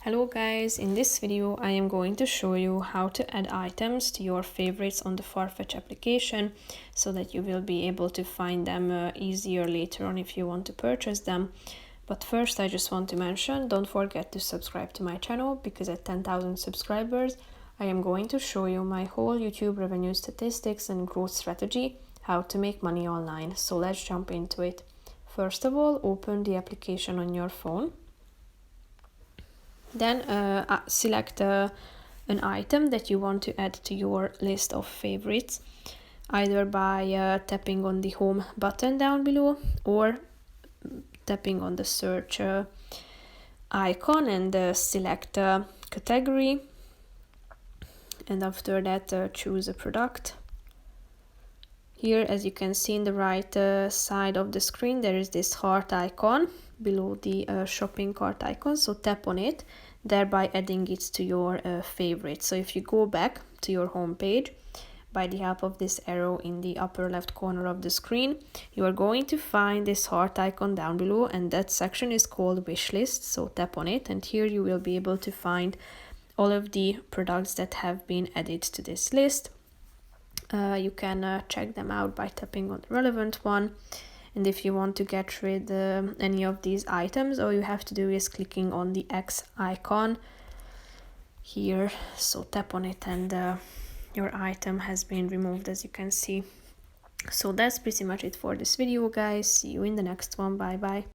Hello guys, in this video I am going to show you how to add items to your favorites on the Farfetch application so that you will be able to find them easier later on if you want to purchase them. But first I just want to mention, don't forget to subscribe to my channel because at 10,000 subscribers I am going to show you my whole YouTube revenue statistics and growth strategy, how to make money online. So let's jump into it. First of all, open the application on your phone. Then select an item that you want to add to your list of favorites, either by tapping on the home button down below or tapping on the search icon and select a category, and after that choose a product. Here, as you can see in the right side of the screen, there is this heart icon below the shopping cart icon, so tap on it, thereby adding it to your favorite. So if you go back to your home page by the help of this arrow in the upper left corner of the screen, you are going to find this heart icon down below, and that section is called wishlist. So tap on it, and here you will be able to find all of the products that have been added to this list. You can check them out by tapping on the relevant one, and if you want to get rid of any of these items, all you have to do is clicking on the X icon here, so tap on it and your item has been removed, as you can see. So that's pretty much it for this video, guys. See you in the next one. Bye bye.